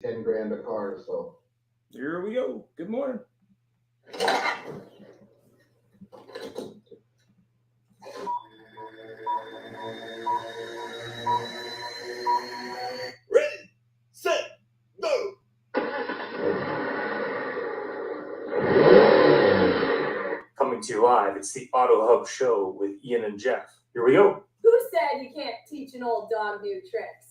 10 grand a car. So here we go. Good morning. Ready, set, go. Coming to you live, it's the Auto Hub Show with Ian and Jeff. Here we go. Who said you can't teach an old dog new tricks?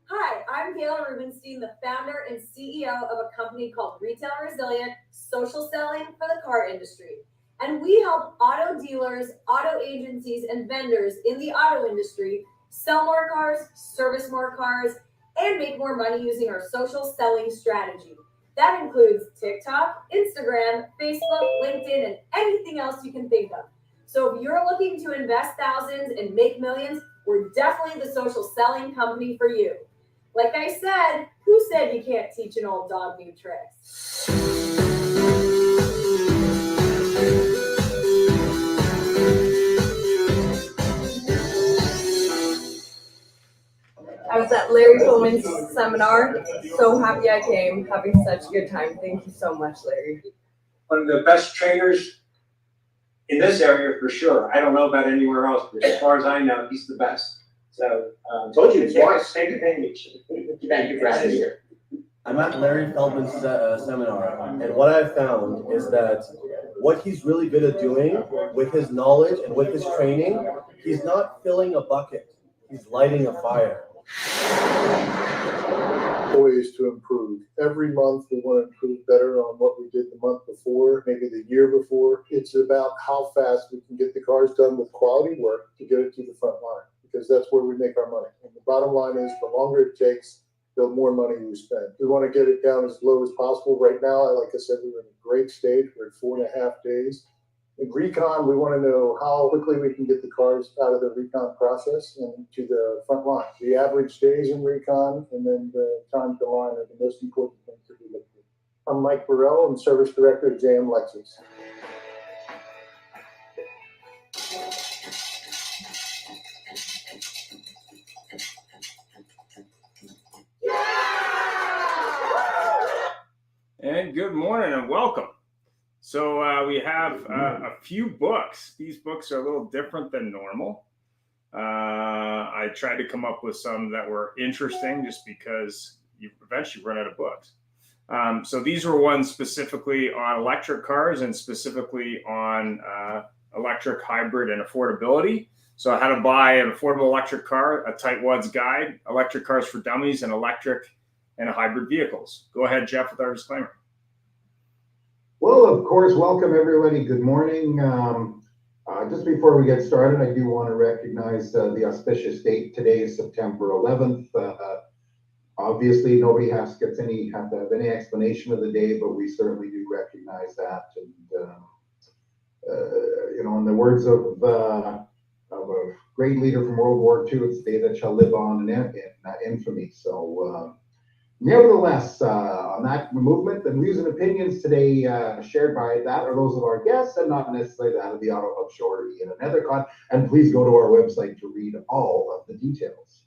Hi, I'm Kayla Rubenstein, the founder and CEO of a company called Retail Resilient, social selling for the car industry. And we help auto dealers, auto agencies, and vendors in the auto industry sell more cars, service more cars, and make more money using our social selling strategy. That includes TikTok, Instagram, Facebook, LinkedIn, and anything else you can think of. So if you're looking to invest thousands and make millions, we're definitely the social selling company for you. Like I said, who said you can't teach an old dog new tricks? I was at Larry Coleman's seminar. So happy I came, having such a good time. Thank you so much, Larry. One of the best trainers in this area for sure. I don't know about anywhere else, but as far as I know, he's the best. So, told you twice. Take advantage. Thank you for having me here. I'm at Larry Feldman's seminar, and what I've found is that what he's really good at doing with his knowledge and with his training, he's not filling a bucket, he's lighting a fire. Ways to improve. Every month we want to improve better on what we did the month before, maybe the year before. It's about how fast we can get the cars done with quality work to get it to the front line, because that's where we make our money. And the bottom line is the longer it takes, the more money we spend. We want to get it down as low as possible. Right now, like I said, we're in a great stage. We're at 4.5 days. In recon, we want to know how quickly we can get the cars out of the recon process and to the front line. The average days in recon and then the time to line are the most important things to be looking at. I'm Mike Burrell, I'm Service Director at JM Lexus. And good morning and welcome. So we have a few books. These books are a little different than normal. I tried to come up with some that were interesting just because you eventually run out of books. So these were ones specifically on electric cars and specifically on electric, hybrid, and affordability. So how to buy an affordable electric car, a tightwad's guide, electric cars for dummies, and electric and hybrid vehicles. Go ahead, Jeff, with our disclaimer. Well, of course, welcome everybody. Good morning. Just before we get started, I do want to recognize the auspicious date. Today is September 11th. Obviously, nobody have to have any explanation of the day, but we certainly do recognize that. And in the words of a great leader from World War II, it's the day that shall live on in infamy. So. Nevertheless, on that movement, the views and opinions today shared by that are those of our guests and not necessarily that of the Auto Hub Show or Ian and Nethercon. And please go to our website to read all of the details.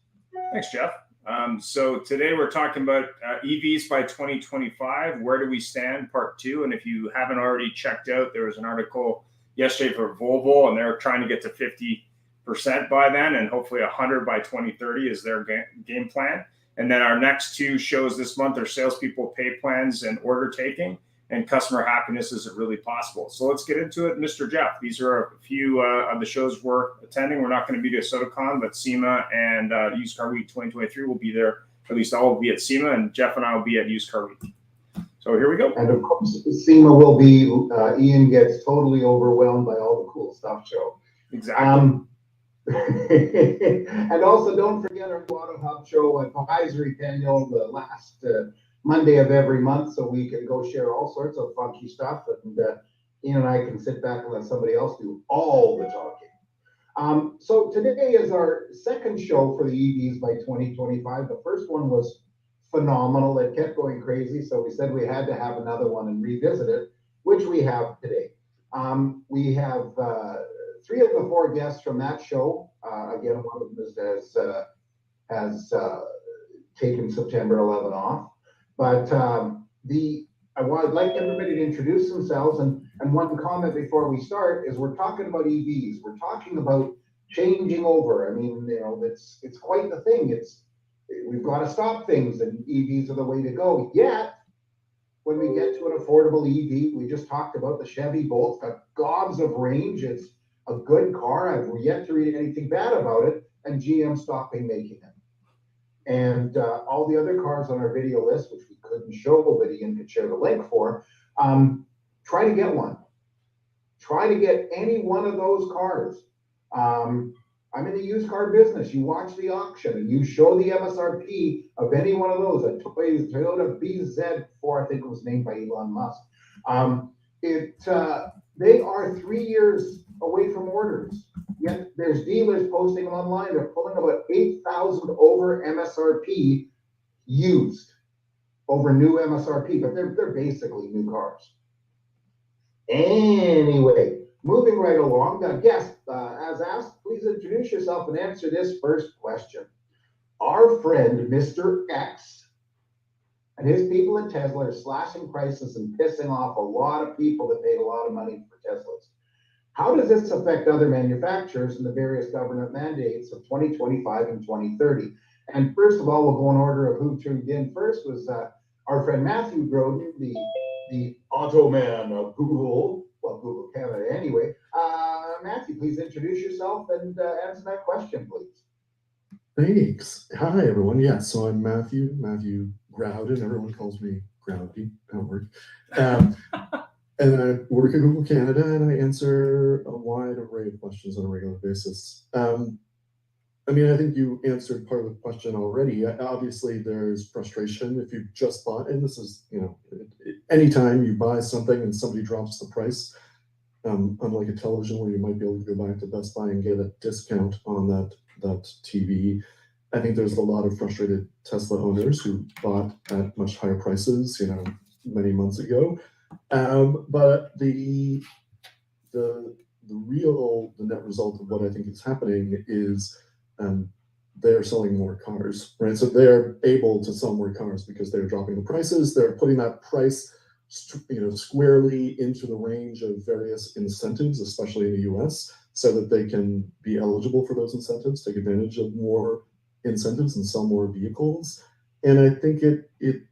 Thanks, Jeff. So today we're talking about EVs by 2025. Where do we stand? Part 2. And if you haven't already checked out, there was an article yesterday for Volvo, and they're trying to get to 50% by then, and hopefully 100 by 2030 is their game plan. And then our next 2 shows this month are salespeople pay plans and order taking, and customer happiness. Is it really possible? So let's get into it, Mr. Jeff. These are a few of the shows we're attending. We're not going to be to SodaCon, but SEMA and Used Car Week 2023 will be there. At least I will be at SEMA, and Jeff and I will be at Used Car Week. So here we go. And of course, SEMA will be, Ian gets totally overwhelmed by all the cool stuff show. Exactly. And also don't forget our Auto Hub Show advisory panel the last Monday of every month, so we can go share all sorts of funky stuff, and Ian and I can sit back and let somebody else do all the talking. So today is our second show for the EVs by 2025. The first one was phenomenal. It kept going crazy, so we said we had to have another one and revisit it, which we have today. We have 3 of the 4 guests from that show. Again, one of them has taken September 11 off. But I would like everybody to introduce themselves, and one comment before we start is we're talking about EVs. We're talking about changing over. I mean, it's quite the thing. We've got to stop things, and EVs are the way to go. Yet, when we get to an affordable EV, we just talked about the Chevy Bolt, got gobs of range. It's a good car. I've yet to read anything bad about it, and GM stopping making it. And all the other cars on our video list, which we couldn't show, but Ian could share the link for, try to get one. Try to get any one of those cars. I'm in the used car business. You watch the auction and you show the MSRP of any one of those. A Toyota BZ4, I think it was named by Elon Musk. They are 3 years away from orders. Yet there's dealers posting them online. They're pulling about 8,000 over MSRP used over new MSRP, but they're basically new cars. Anyway, moving right along, guest, as asked, please introduce yourself and answer this first question. Our friend, Mr. X, and his people at Tesla are slashing prices and pissing off a lot of people that paid a lot of money for Teslas. How does this affect other manufacturers and the various government mandates of 2025 and 2030? And first of all, we'll go in order of who tuned in. First was our friend Matthew Groden, the auto man of Google, well, Google Canada anyway. Matthew, please introduce yourself and answer that question, please. Thanks. Hi, everyone. Yeah, so I'm Matthew Grouden. Everyone calls me Groudy at work. And I work at Google Canada, and I answer a wide array of questions on a regular basis. I mean, I think you answered part of the question already. Obviously, there's frustration if you just bought, and this is, anytime you buy something and somebody drops the price, unlike a television where you might be able to go back to Best Buy and get a discount on that TV. I think there's a lot of frustrated Tesla owners who bought at much higher prices, many months ago. But the net result of what I think is happening is they're selling more cars, right? So they're able to sell more cars because they're dropping the prices. They're putting that price, squarely into the range of various incentives, especially in the US, so that they can be eligible for those incentives, take advantage of more incentives and sell more vehicles. And I think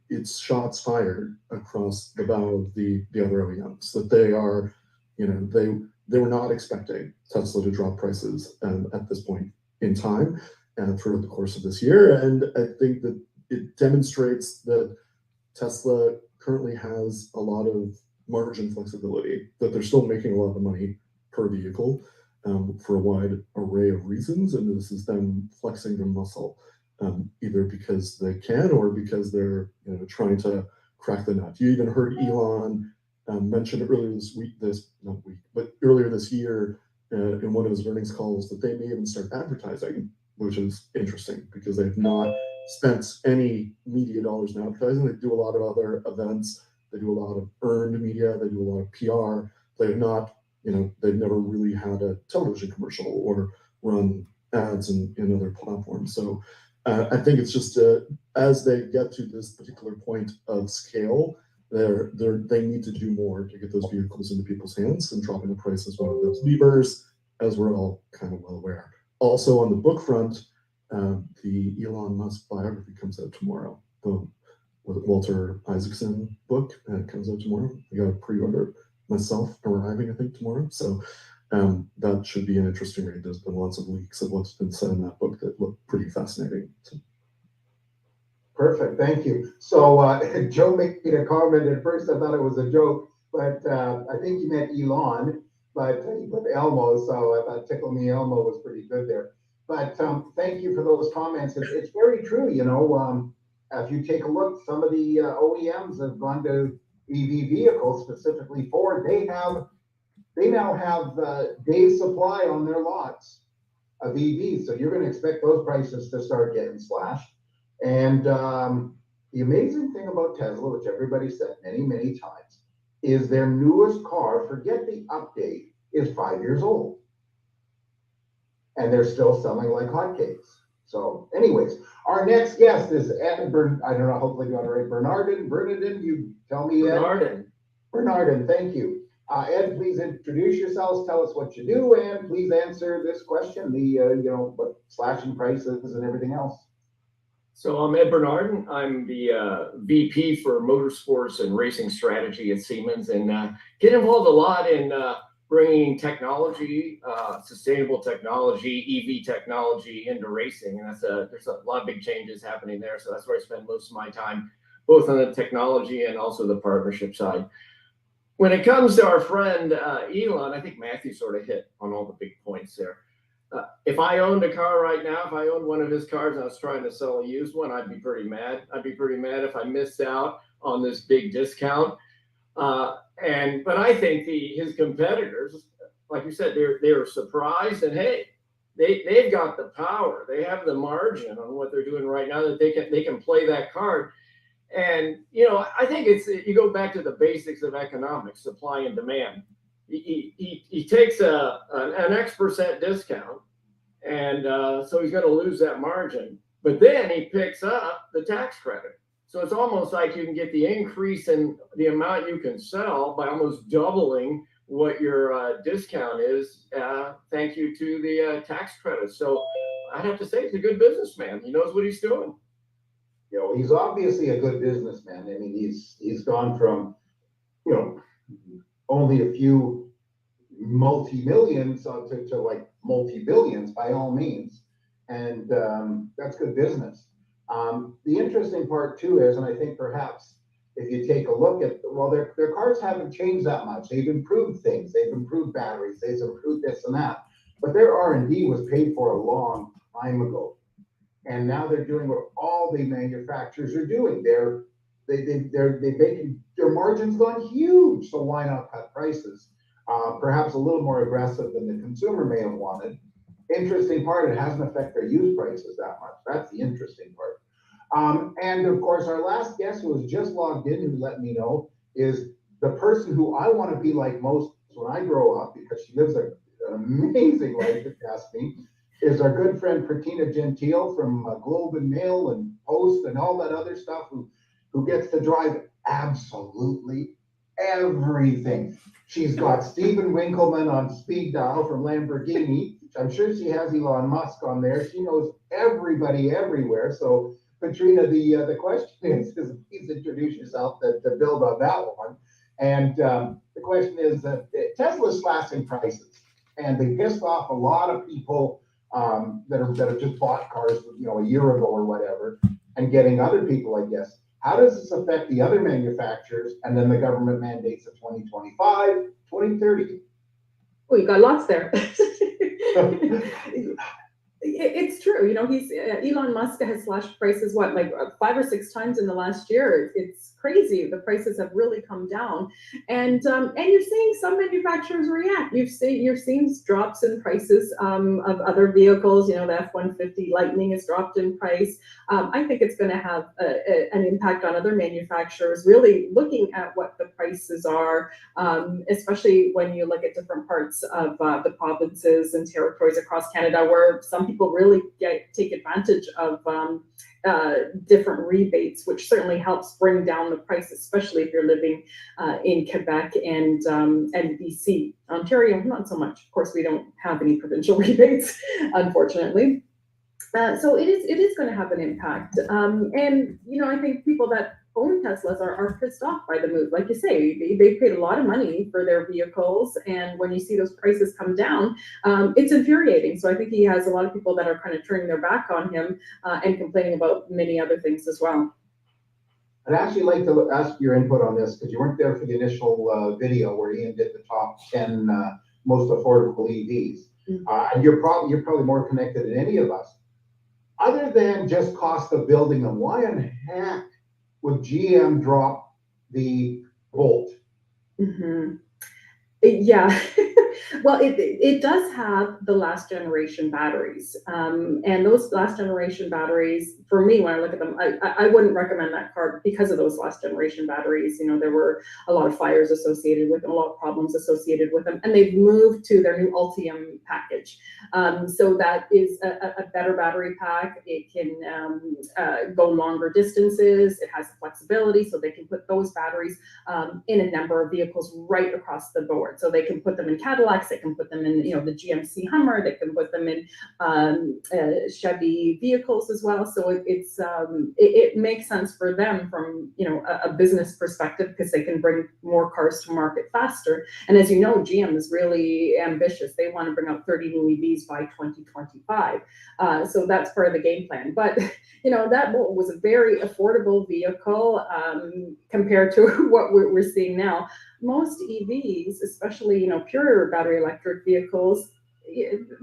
it's shots fired across the bow of the other OEMs that they are, they were not expecting Tesla to drop prices at this point in time and throughout the course of this year. And I think that it demonstrates that Tesla currently has a lot of margin flexibility, that they're still making a lot of money per vehicle for a wide array of reasons. And this is them flexing their muscle, either because they can or because they're trying to crack the nut. You even heard Elon mention earlier earlier this year in one of his earnings calls that they may even start advertising, which is interesting because they've not spent any media dollars in advertising. They do a lot of other events. They do a lot of earned media. They do a lot of PR. They have not, they've never really had a television commercial or run ads in other platforms. So I think it's just as they get to this particular point of scale, they need to do more to get those vehicles into people's hands, and dropping the price is one of those levers, as we're all kind of well aware. Also on the book front, the Elon Musk biography comes out tomorrow. The Walter Isaacson book comes out tomorrow. I got a pre-order myself, arriving I think tomorrow. So that should be an interesting read. There's been lots of leaks of what's been said in that book that look pretty fascinating. So. Perfect, thank you. So Joe made a comment. At first I thought it was a joke, but I think you meant Elon, but he put Elmo, so I thought Tickle Me Elmo was pretty good there. But thank you for those comments. It's very true, if you take a look, some of the OEMs have gone to EV vehicles, specifically Ford. They now have days supply on their lots of EVs, so you're going to expect those prices to start getting slashed. And the amazing thing about Tesla, which everybody said many, many times, is their newest car, forget the update, is 5 years old. And they're still selling like hotcakes. So anyways, our next guest is Ed I don't know, hopefully you got it right. Bernardin, you tell me, Ed. Bernardin, thank you. Ed, please introduce yourselves, tell us what you do, and please answer this question, what slashing prices and everything else. So I'm Ed Bernardin. I'm the VP for Motorsports and Racing Strategy at Siemens, and get involved a lot in bringing technology, sustainable technology, EV technology into racing. And there's a lot of big changes happening there. So that's where I spend most of my time, both on the technology and also the partnership side. When it comes to our friend Elon, I think Matthew sort of hit on all the big points there. If I owned a car right now, if I owned one of his cars and I was trying to sell a used one, I'd be pretty mad. I'd be pretty mad if I missed out on this big discount. But I think his competitors, like you said, they're surprised, and hey, they've got the power. They have the margin on what they're doing right now that they can play that card. And I think you go back to the basics of economics, supply and demand. He takes an X% discount, and so he's going to lose that margin. But then he picks up the tax credit. So it's almost like you can get the increase in the amount you can sell by almost doubling what your discount is, thank you to the tax credit. So I'd have to say he's a good businessman. He knows what he's doing. He's obviously a good businessman. I mean, he's gone from, only a few multi-millions to like multi-billions by all means. And that's good business. The interesting part too is, and I think perhaps if you take a look at, their cars haven't changed that much. They've improved things. They've improved batteries. They've improved this and that. But their R&D was paid for a long time ago. And now they're doing what all the manufacturers are doing. They're making their margins gone huge. So why not cut prices? Perhaps a little more aggressive than the consumer may have wanted. Interesting part, it hasn't affected their used prices that much. That's the interesting part. And of course, our last guest who was just logged in, who let me know, is the person who I want to be like most when I grow up, because she lives an amazing life, if you ask me, is our good friend Pratina Gentile from Globe and Mail and Post and all that other stuff, who gets to drive absolutely everything. She's got Stephen Winkleman on speed dial from Lamborghini. I'm sure she has Elon Musk on there. She knows everybody everywhere. So Patrina, the question is please introduce yourself to build on that one. And the question is that Tesla's slashing prices, and they pissed off a lot of people that have just bought cars, a year ago or whatever, and getting other people, I guess. How does this affect the other manufacturers and then the government mandates of 2025, 2030? Oh, you got lost there. It's true. Elon Musk has slashed prices, like 5 or 6 times in the last year. It's crazy. The prices have really come down. And you're seeing some manufacturers react. You're seeing drops in prices of other vehicles. The F-150 Lightning has dropped in price. I think it's going to have an impact on other manufacturers, really looking at what the prices are, especially when you look at different parts of the provinces and territories across Canada, where some people really take advantage of different rebates, which certainly helps bring down the price, especially if you're living in Quebec and BC. Ontario, not so much. Of course, we don't have any provincial rebates, unfortunately. So it is going to have an impact. And I think people that own Teslas are pissed off by the move. Like you say, they paid a lot of money for their vehicles, and when you see those prices come down, it's infuriating. So I think he has a lot of people that are kind of turning their back on him and complaining about many other things as well. I'd actually like to ask your input on this, because you weren't there for the initial video where Ian did the top 10 most affordable EVs. And you're probably more connected than any of us. Other than just cost of building them, why in heck would GM drop the Bolt? Mm-hmm. Yeah, well, it does have the last generation batteries, and those last generation batteries, for me, when I look at them, I wouldn't recommend that car because of those last generation batteries. You know, there were a lot of fires associated with them, a lot of problems associated with them, and they've moved to their new Ultium package. So that is a better battery pack. It can go longer distances. It has the flexibility, so they can put those batteries in a number of vehicles right across the board. So they can put them in Cadillacs, they can put them in, you know, the GMC Hummer, they can put them in Chevy vehicles as well. So it makes sense for them from, you know, a business perspective, because they can bring more cars to market faster. And as you know, GM is really ambitious. They want to bring out 30 new EVs by 2025. So that's part of the game plan. But, you know, that was a very affordable vehicle compared to what we're seeing now. Most EVs, especially, you know, pure battery electric vehicles,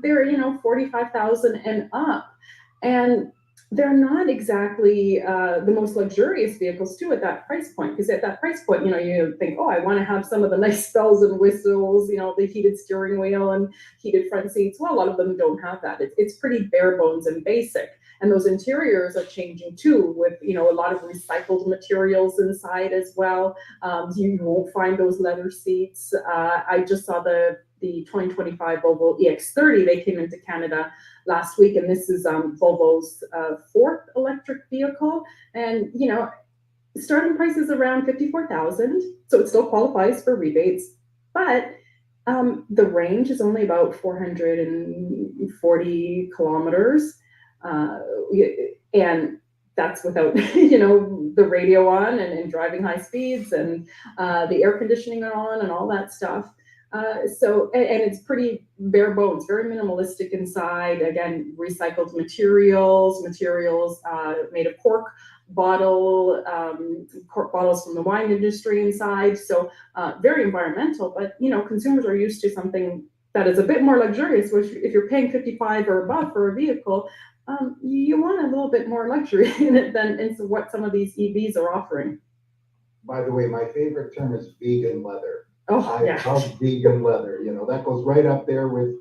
they're, you know, 45,000 and up. And they're not exactly the most luxurious vehicles too at that price point, because at that price point, you know, you think, oh, I want to have some of the nice bells and whistles, you know, the heated steering wheel and heated front seats. Well, a lot of them don't have that. It's pretty bare bones and basic. And those interiors are changing too, with, you know, a lot of recycled materials inside as well. You won't find those leather seats. I just saw the 2025 Volvo EX30. They came into Canada last week, and this is Volvo's fourth electric vehicle. And, you know, starting price is around 54,000, so it still qualifies for rebates, but the range is only about 440 kilometers. And that's without, you know, the radio on and driving high speeds and the air conditioning on and all that stuff. So it's pretty bare bones, very minimalistic inside. Again, recycled materials made of cork bottles from the wine industry inside. So very environmental, but, you know, consumers are used to something that is a bit more luxurious, which if you're paying 55 or above for a vehicle, you want a little bit more luxury in it than in what some of these EVs are offering. By the way, my favorite term is vegan leather. Oh, I love vegan leather. You know, that goes right up there with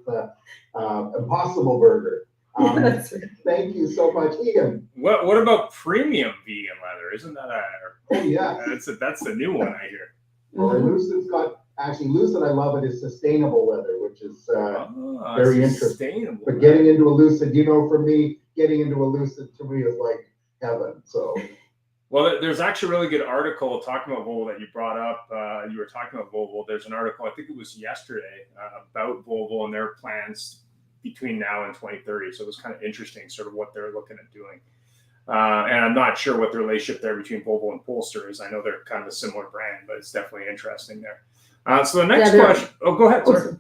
Impossible Burger. That's right. Thank you so much, Ian. What about premium vegan leather? Isn't that Oh yeah, that's the new one I hear. well, Lucid's got, actually Lucid, I love it, is sustainable leather, which is very interesting. But getting into a Lucid, you know, for me, getting into a Lucid to me is like heaven. So. Well, there's actually a really good article talking about Volvo that you brought up. You were talking about Volvo. There's an article, I think it was yesterday, about Volvo and their plans between now and 2030. So it was kind of interesting, sort of what they're looking at doing. And I'm not sure what the relationship there between Volvo and Polestar is. I know they're kind of a similar brand, but it's definitely interesting there. So the next question. Oh, go ahead. Sorry.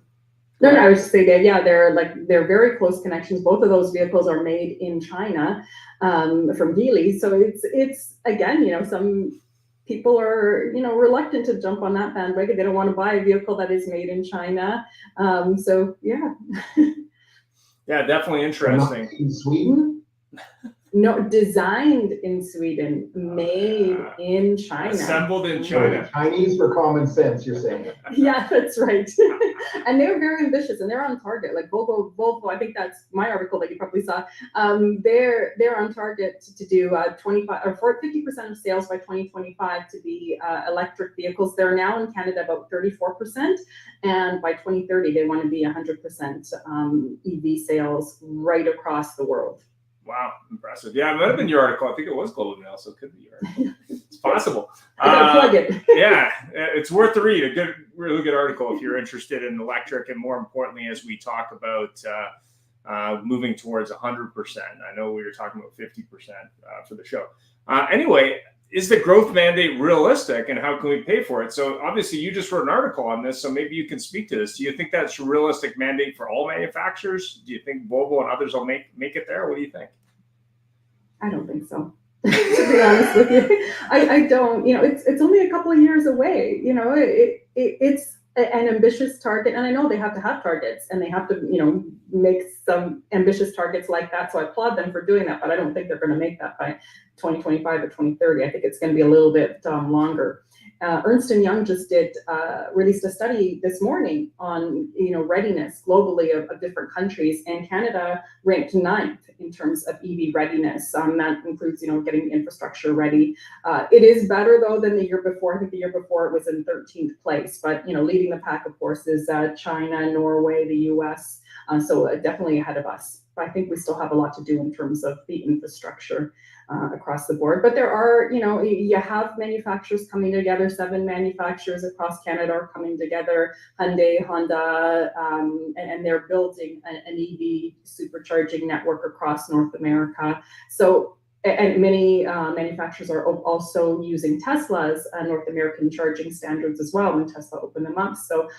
No, I was just saying that, yeah, they're very close connections. Both of those vehicles are made in China, from Geely. So it's again, you know, some people are, you know, reluctant to jump on that bandwagon. They don't want to buy a vehicle that is made in China. So yeah. Yeah, definitely interesting. In Sweden? No, designed in Sweden, made in China. Assembled in China. Chinese for common sense, you're saying. Yeah, that's right. And they're very ambitious, and they're on target. Like Volvo, I think that's my article that you probably saw. They're on target to do 25 or 50% of sales by 2025 to be electric vehicles. They're now in Canada about 34%, and by 2030 they want to be 100% EV sales right across the world. Wow, impressive. Yeah, it might have been your article. I think it was Globe and Mail, so it could be your article. It's possible. I gotta plug it. Yeah, it's worth the read. A good, really good article if you're interested in electric, and more importantly, as we talk about moving towards 100%. I know we were talking about 50% for the show. Anyway, is the growth mandate realistic, and how can we pay for it? So obviously, you just wrote an article on this, so maybe you can speak to this. Do you think that's a realistic mandate for all manufacturers? Do you think Volvo and others will make it there? What do you think? I don't think so. To be honest with you, I don't. You know, it's only a couple of years away. You know, it's an ambitious target, and I know they have to have targets, and they have to, you know, make some ambitious targets like that. So I applaud them for doing that, but I don't think they're going to make that by 2025 or 2030. I think it's going to be a little bit longer. Ernst & Young just released a study this morning on, readiness globally of different countries, and Canada ranked 9th in terms of EV readiness. That includes, getting infrastructure ready. It is better though than the year before. I think the year before it was in 13th place, but, leading the pack, of course, is China, Norway, the US. So definitely ahead of us. But I think we still have a lot to do in terms of the infrastructure across the board. But there are, you have manufacturers coming together. 7 manufacturers across Canada are coming together. Hyundai, Honda, and they're building an EV supercharging network across North America. So, and many manufacturers are also using Tesla's North American charging standards as well when Tesla opened them up. So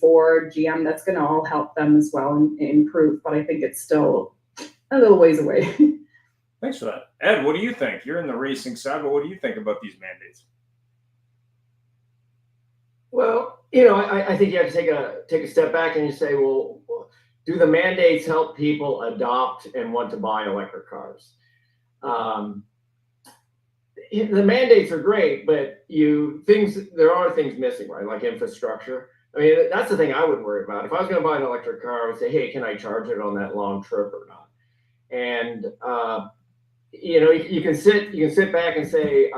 for GM, that's going to all help them as well and improve. But I think it's still a little ways away. Thanks for that. Ed, what do you think? You're in the racing side, but what do you think about these mandates? Well, I think you have to take a step back and you say, well, do the mandates help people adopt and want to buy electric cars? The mandates are great, but there are things missing, right? Like infrastructure. I mean, that's the thing I would worry about. If I was going to buy an electric car, I would say, hey, can I charge it on that long trip or not? And you can sit back and say,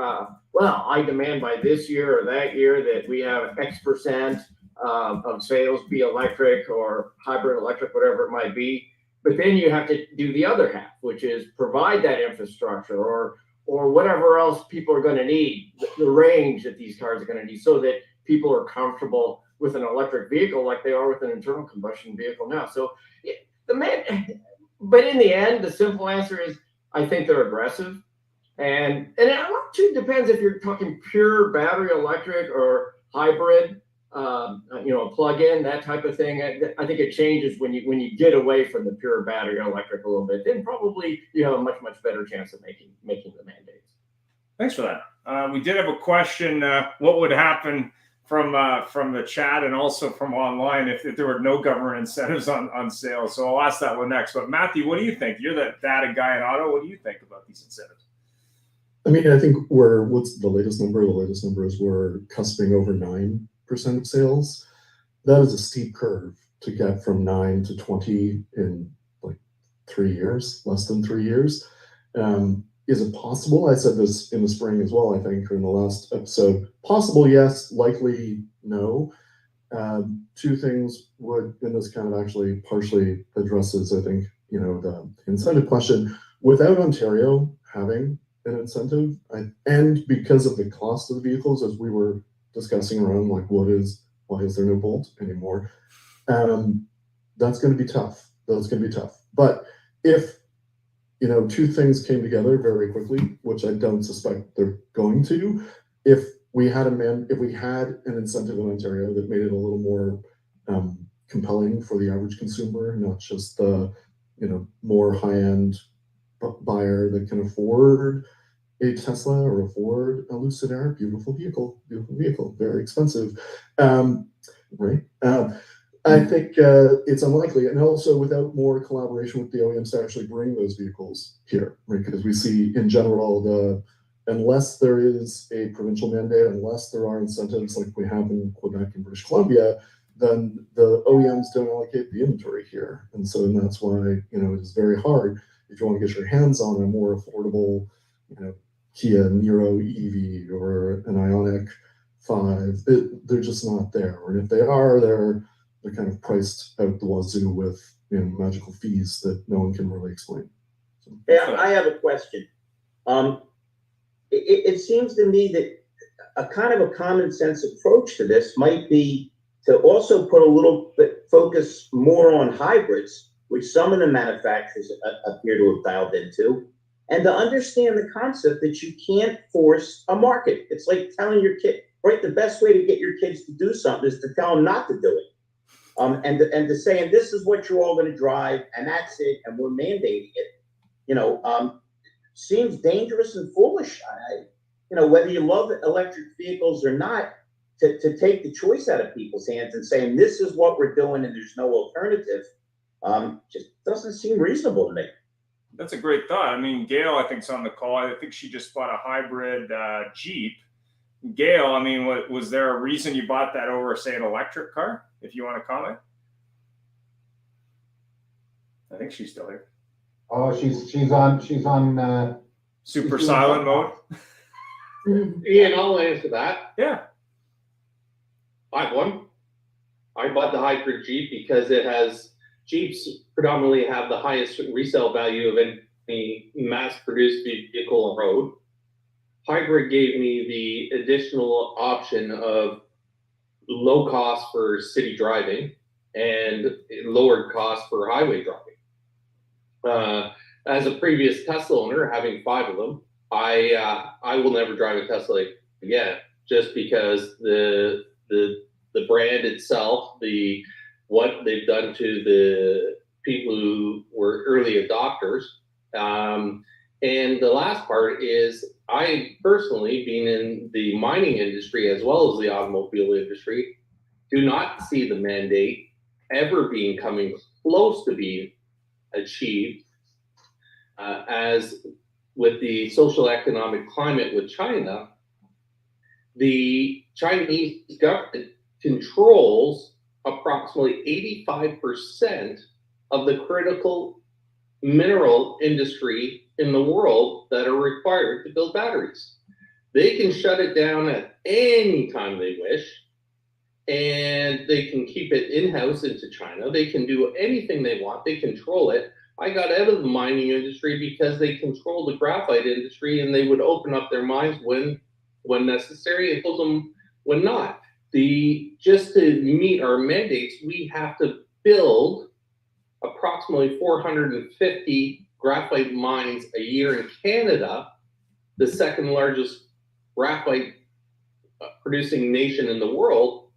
well, I demand by this year or that year that we have X% of sales be electric or hybrid electric, whatever it might be. But then you have to do the other half, which is provide that infrastructure or whatever else people are going to need, the range that these cars are going to need, so that people are comfortable with an electric vehicle like they are with an internal combustion vehicle now. So but in the end, the simple answer is I think they're aggressive. And it too depends if you're talking pure battery electric or hybrid, plug-in, that type of thing. I think it changes when you get away from the pure battery electric a little bit. Then probably you have a much, much better chance of making the mandates. Thanks for that. We did have a question. What would happen from the chat and also from online if there were no government incentives on sales? So I'll ask that one next. But Matthew, what do you think? You're the data guy in auto. What do you think about these incentives? I mean, I think what's the latest number? The latest number is we're cusping over 9% of sales. That is a steep curve to get from 9 to 20 in like 3 years, less than 3 years. Is it possible? I said this in the spring as well, I think, or in the last episode. Possible, yes. Likely, no. 2 things and this kind of actually partially addresses, I think, the incentive question. Without Ontario having an incentive, and because of the cost of the vehicles, as we were discussing around, like, why is there no Bolt anymore? That's going to be tough. But if 2 things came together very quickly, which I don't suspect they're going to, if we had an incentive in Ontario that made it a little more compelling for the average consumer, not just the more high-end buyer that can afford a Tesla or afford a Lucid Air, beautiful vehicle, very expensive, right? I think it's unlikely, and also without more collaboration with the OEMs to actually bring those vehicles here, right? Because we see in general, unless there is a provincial mandate, unless there are incentives like we have in Quebec and British Columbia, then the OEMs don't allocate the inventory here, and that's why it is very hard if you want to get your hands on a more affordable, Kia Niro EV or an Ioniq 5. They're just not there, and if they are, they're kind of priced out the wazoo with magical fees that no one can really explain. So. Yeah, I have a question. It seems to me that a kind of a common sense approach to this might be to also put a little bit focus more on hybrids, which some of the manufacturers appear to have dialed into, and to understand the concept that you can't force a market. It's like telling your kid, right? The best way to get your kids to do something is to tell them not to do it. And to say, and this is what you're all going to drive, and that's it, and we're mandating it, seems dangerous and foolish. Whether you love electric vehicles or not, to take the choice out of people's hands and saying, this is what we're doing and there's no alternative, Just doesn't seem reasonable to me. That's a great thought. I mean, Gail, I think, is on the call. I think she just bought a hybrid Jeep. Gail, I mean, was there a reason you bought that over, say, an electric car? If you want to comment. I think she's still here. Oh, she's on Super she's silent on- mode. Ian, I'll answer that. Yeah. I won. I bought the hybrid Jeep because Jeeps predominantly have the highest resale value of any mass-produced vehicle on road. Hybrid gave me the additional option of low cost for city driving and lowered cost for highway driving. As a previous Tesla owner, having 5 of them, I will never drive a Tesla again, just because the brand itself, what they've done to the people who were early adopters. And the last part is, I personally, being in the mining industry as well as the automobile industry, do not see the mandate ever coming close to being achieved, as with the social economic climate with China. The Chinese government controls approximately 85% of the critical mineral industry in the world that are required to build batteries. They can shut it down at any time they wish, and they can keep it in-house into China. They can do anything they want. They control it. I got out of the mining industry because they control the graphite industry, and they would open up their mines when necessary and close them when not. Just to meet our mandates, we have to build approximately 450 graphite mines a year in Canada, the second largest graphite producing nation in the world,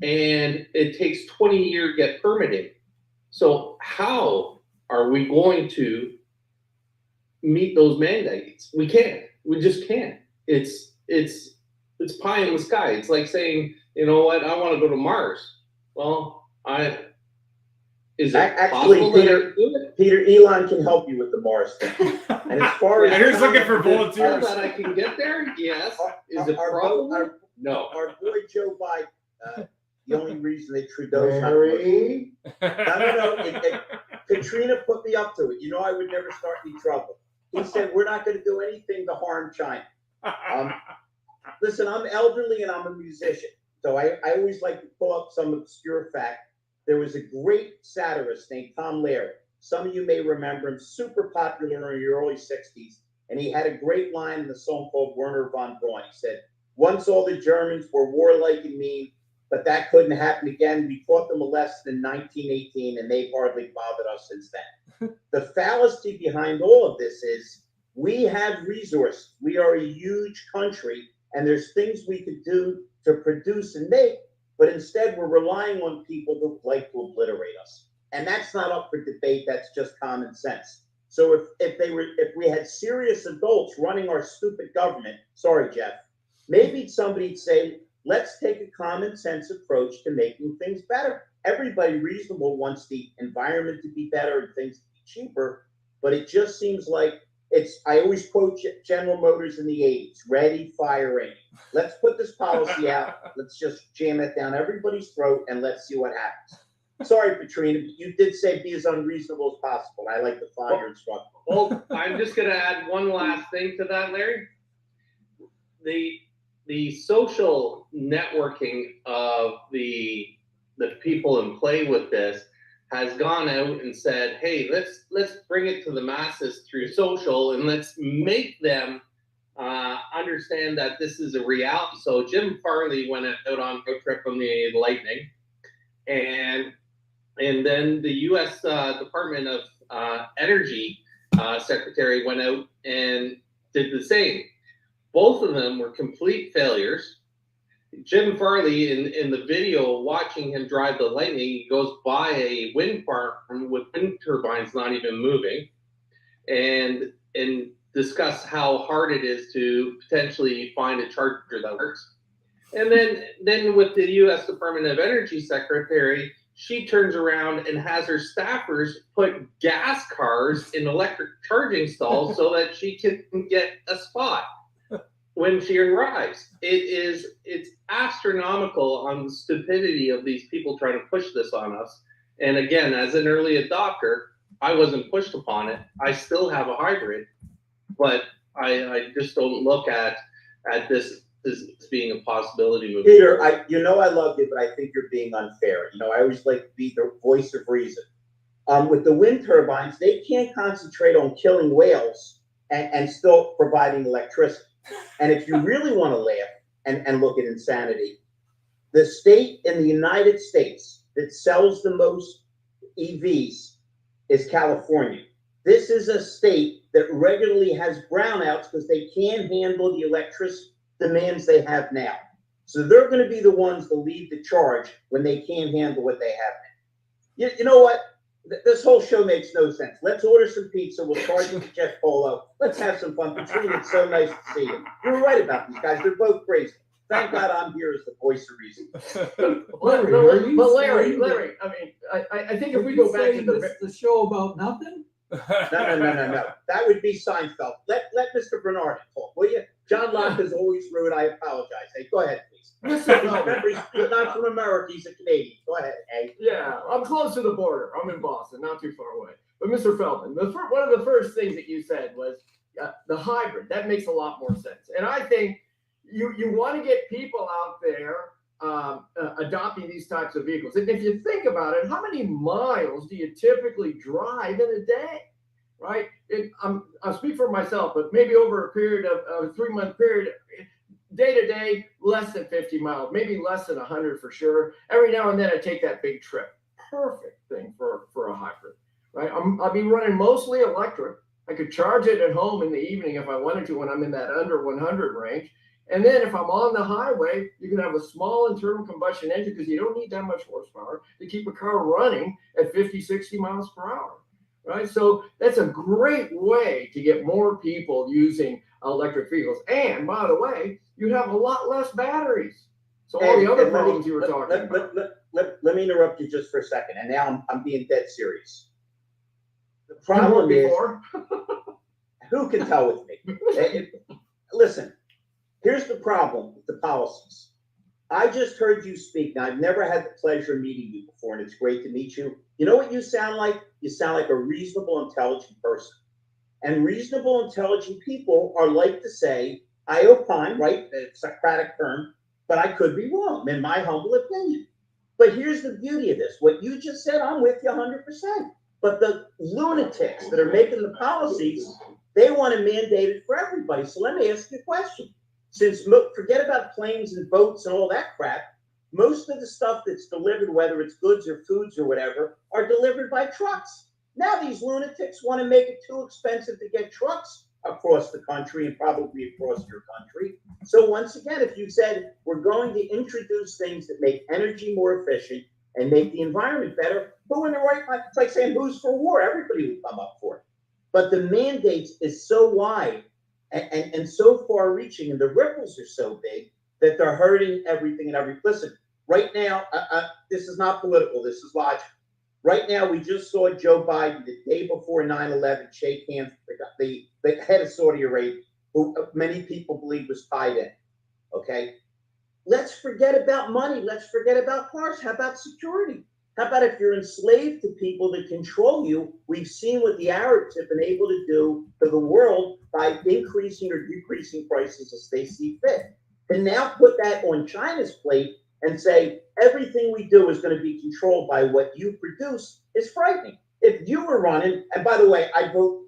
and it takes 20 years to get permitting. So how are we going to meet those mandates? We can't. We just can't. It's pie in the sky. It's like saying, you know what, I want to go to Mars. Well, is it Actually, possible that I can do it? Peter, Elon can help you with the Mars thing. And as far as And here's looking for volunteers. That I can get there? Yes. Is it our, probable? No. our boy Joe Biden, the only reason that Trudeau's not. Mary, No. Katrina put me up to it. You know, I would never start any trouble. He said, we're not going to do anything to harm China. Listen, I'm elderly and I'm a musician. So I always like to pull up some obscure fact. There was a great satirist named Tom Lehrer. Some of you may remember him, super popular in the early 60s. And he had a great line in the song called Werner von Braun. He said, once all the Germans were warlike and mean, but that couldn't happen again. We taught them a lesson in 1918, and they've hardly bothered us since then. The fallacy behind all of this is we have resources. We are a huge country, and there's things we could do to produce and make, but instead we're relying on people who like to obliterate us. And that's not up for debate. That's just common sense. So if we had serious adults running our stupid government, sorry, Jeff, maybe somebody'd say, let's take a common sense approach to making things better. Everybody reasonable wants the environment to be better and things to be cheaper, but it just seems like I always quote General Motors in the 80s, ready, fire, aim. Let's put this policy out. Let's just jam it down everybody's throat and let's see what happens. Sorry, Katrina, you did say be as unreasonable as possible. I like to follow your instructions. Well, I'm just going to add one last thing to that, Larry. The social networking of the people in play with this has gone out and said, hey, let's bring it to the masses through social, and let's make them understand that this is a reality. So Jim Farley went out on a road trip on the Lightning, and then the U.S. Department of Energy secretary went out and did the same. Both of them were complete failures. Jim Farley, in the video, watching him drive the Lightning, he goes by a wind farm with wind turbines not even moving, and discuss how hard it is to potentially find a charger that works. And then with the U.S. Department of Energy secretary, she turns around and has her staffers put gas cars in electric charging stalls so that she can get a spot when she arrives. It's astronomical on the stupidity of these people trying to push this on us. And again, as an early adopter, I wasn't pushed upon it. I still have a hybrid, but I just don't look at this as being a possibility moving Peter, forward. I love you, but I think you're being unfair. I always like to be the voice of reason. With the wind turbines, they can't concentrate on killing whales and still providing electricity. And if you really want to laugh and look at insanity, the state in the United States that sells the most EVs is California. This is a state that regularly has brownouts because they can't handle the electric demands they have now. So they're going to be the ones to lead the charge when they can't handle what they have now. You know what? This whole show makes no sense. Let's order some pizza. We'll charge it to Jeff Polo. Let's have some fun. Patrina, it's so nice to see you. You were right about these guys. They're both crazy. Thank God I'm here as the voice of reason. But Larry, I mean, I think if we go back to the show about nothing. No. That would be Seinfeld. Let Mr. Bernard talk, will you? John Locke is always rude. I apologize. Hey, go ahead, please. Remember, he's not from America. He's a Canadian. Go ahead, hey. Yeah, I'm close to the border. I'm in Boston, not too far away. But Mr. Feldman, one of the first things that you said was the hybrid. That makes a lot more sense. And I think you want to get people out there adopting these types of vehicles. And if you think about it, how many miles do you typically drive in a day? Right? I'll speak for myself, but maybe over a period of a 3-month period, day to day, less than 50 miles, maybe less than 100 for sure. Every now and then I take that big trip. Perfect thing for a hybrid, right? I'll be running mostly electric. I could charge it at home in the evening if I wanted to when I'm in that under 100 range. And then if I'm on the highway, you can have a small internal combustion engine because you don't need that much horsepower to keep a car running at 50, 60 miles per hour. Right. So that's a great way to get more people using electric vehicles. And by the way, you have a lot less batteries. So all the other problems you were talking about. Let me interrupt you just for a second. And now I'm being dead serious. The problem is, who can tell with me? Listen, here's the problem with the policies. I just heard you speak. Now, I've never had the pleasure of meeting you before, and it's great to meet you. You know what you sound like? You sound like a reasonable, intelligent person. And reasonable, intelligent people are like to say, I opine, right? It's a Socratic term, but I could be wrong, in my humble opinion. But here's the beauty of this. What you just said, I'm with you 100%. But the lunatics that are making the policies, they want to mandate it for everybody. So let me ask you a question. Since forget about planes and boats and all that crap, most of the stuff that's delivered, whether it's goods or foods or whatever, are delivered by trucks. Now these lunatics want to make it too expensive to get trucks across the country and probably across your country. So once again, if you said we're going to introduce things that make energy more efficient and make the environment better, who in the right mind? It's like saying who's for war? Everybody will come up for it. But the mandates is so wide and so far reaching, and the ripples are so big that they're hurting everything and everything. Listen, right now, this is not political, this is logical. Right now, we just saw Joe Biden the day before 9/11 shake hands with the head of Saudi Arabia, who many people believe was tied in, okay? Let's forget about money. Let's forget about cars. How about security? How about if you're enslaved to people that control you? We've seen what the Arabs have been able to do to the world by increasing or decreasing prices as they see fit. And now put that on China's plate and say everything we do is going to be controlled by what you produce is frightening. If you were running, and by the way, I vote,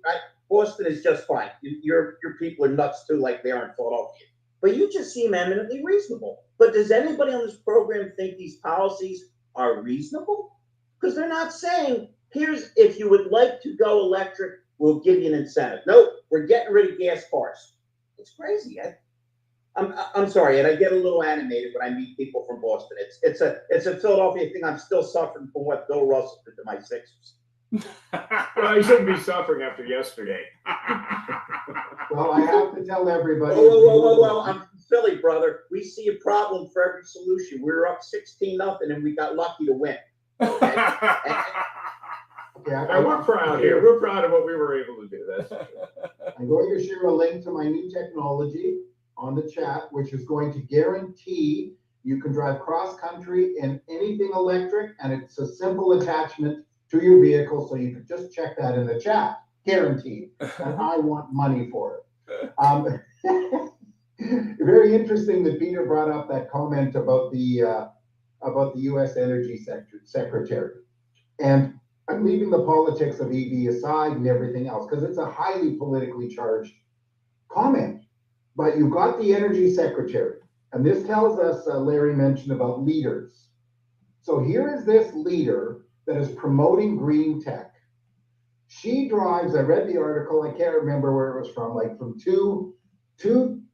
Boston is just fine. Your people are nuts too, like they are in Philadelphia. But you just seem eminently reasonable. But does anybody on this program think these policies are reasonable? Because they're not saying, here's, if you would like to go electric, we'll give you an incentive. Nope, we're getting rid of gas cars. It's crazy, Ed. I'm sorry, and I get a little animated when I meet people from Boston. It's a Philadelphia thing. I'm still suffering from what Bill Russell did to my Sixers. Well, you shouldn't be suffering after yesterday. Well, I have to tell everybody. Whoa, I'm Philly, brother. We see a problem for every solution. We were up 16-0 and we got lucky to win. Okay, And we're proud here. We're proud of what we were able to do. That's I'm going to share a link to my new technology on the chat, which is going to guarantee you can drive cross-country in anything electric, and it's a simple attachment to your vehicle, so you can just check that in the chat, guaranteed. And I want money for it. Very interesting that Peter brought up that comment about the U.S. Energy Secretary. And I'm leaving the politics of EV aside and everything else, because it's a highly politically charged comment. But you've got the Energy Secretary, and this tells us, Larry mentioned about leaders. So here is this leader that is promoting green tech. She drives, I read the article, I can't remember where it was from, like from two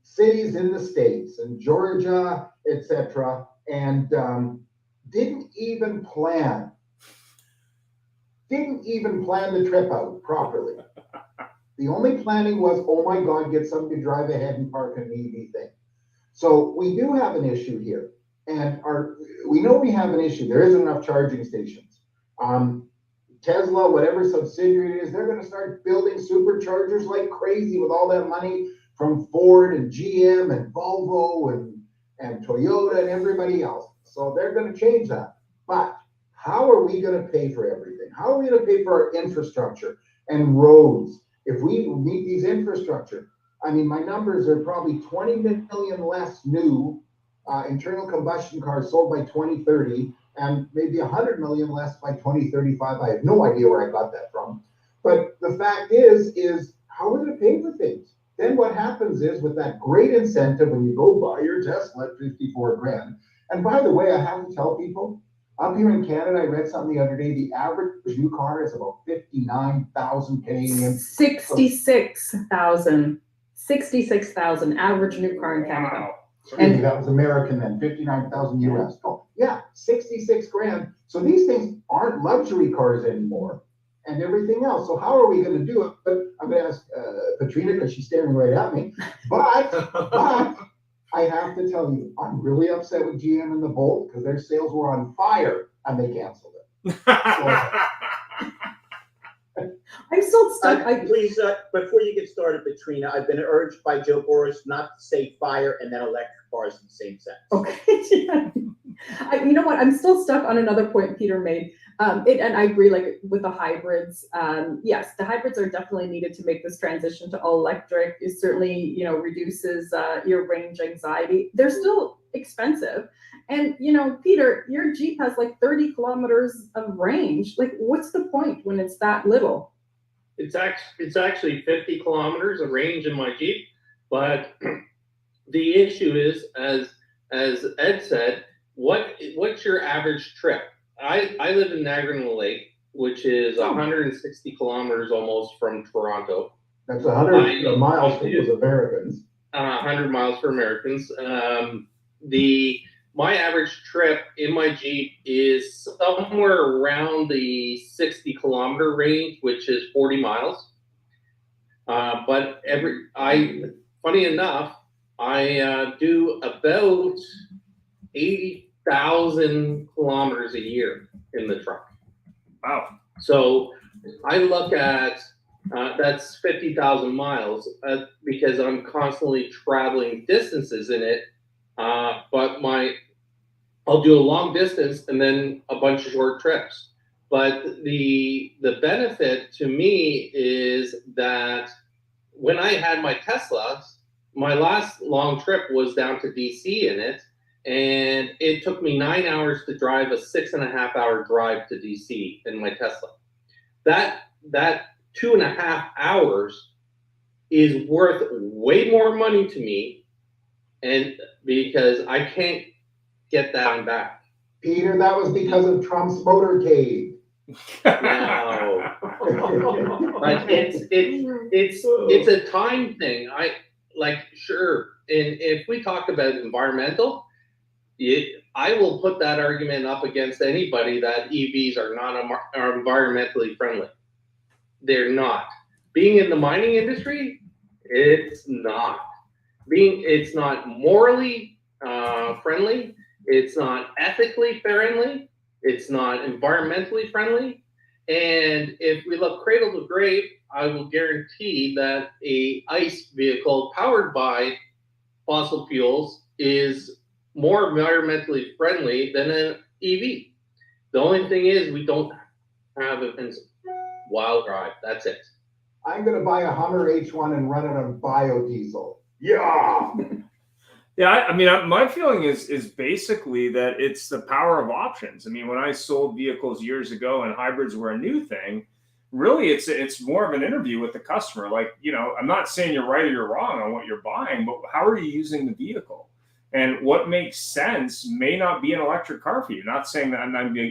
cities in the States, in Georgia, etc., and didn't even plan the trip out properly. The only planning was, oh my God, get somebody to drive ahead and park an EV thing. So we do have an issue here. And we know we have an issue. There isn't enough charging stations. Tesla, whatever subsidiary it is, they're going to start building superchargers like crazy with all that money from Ford and GM and Volvo and Toyota and everybody else. So they're going to change that. But how are we going to pay for everything? How are we going to pay for our infrastructure and roads if we need these infrastructure? I mean, my numbers are probably 20 million less new internal combustion cars sold by 2030, and maybe 100 million less by 2035. I have no idea where I got that from. But the fact is how are we going to pay for things? Then what happens is, with that great incentive, when you go buy your Tesla at 54 grand, and by the way, I have to tell people, up here in Canada, I read something the other day, the average new car is about 59,000 Canadian. 66,000 average new car in Canada. Wow. And that was American then, 59,000 US. Oh, yeah, 66 grand. So these things aren't luxury cars anymore and everything else. So how are we going to do it? But I'm going to ask Patrina, because she's staring right at me. But I have to tell you, I'm really upset with GM and the Bolt, because their sales were on fire and they canceled it. I'm still stuck. Please, before you get started, Patrina, I've been urged by Joe Boris not to say fire and then electric cars in the same sentence. Okay. You know what? I'm still stuck on another point Peter made. And I agree, like with the hybrids. Yes, the hybrids are definitely needed to make this transition to all electric. It certainly, reduces your range anxiety. They're still expensive. And, Peter, your Jeep has like 30 kilometers of range. Like, what's the point when it's that little? It's actually 50 kilometers of range in my Jeep, but the issue is, as Ed said, what's your average trip? I live in Niagara Lake, which is 160 kilometers almost from Toronto. That's 100 miles for those Americans. 100 miles for Americans. My average trip in my Jeep is somewhere around the 60 kilometer range, which is 40 miles. But funny enough, I do about 80,000 kilometers a year in the truck. Wow. So I look at that's 50,000 miles because I'm constantly traveling distances in it. But I'll do a long distance and then a bunch of short trips. But the benefit to me is that when I had my Tesla, my last long trip was down to DC in it, and it took me 9 hours to drive a 6.5 hour drive to DC in my Tesla. That 2.5 hours is worth way more money to me, and because I can't get that and back. Peter, that was because of Trump's motorcade. No, but it's a time thing. Sure, and if we talk about environmental, I will put that argument up against anybody that EVs are environmentally friendly. They're not. Being in the mining industry, it's not. It's not morally friendly. It's not ethically friendly. It's not environmentally friendly. And if we look cradle to grave, I will guarantee that a ICE vehicle powered by fossil fuels is more environmentally friendly than an EV. The only thing is we don't have a wild drive. That's it. I'm gonna buy a Hummer H1 and run it on biodiesel. Yeah. Yeah, I mean, my feeling is basically that it's the power of options. I mean, when I sold vehicles years ago and hybrids were a new thing, really it's more of an interview with the customer. Like, I'm not saying you're right or you're wrong on what you're buying, but how are you using the vehicle? And what makes sense may not be an electric car for you. Not saying that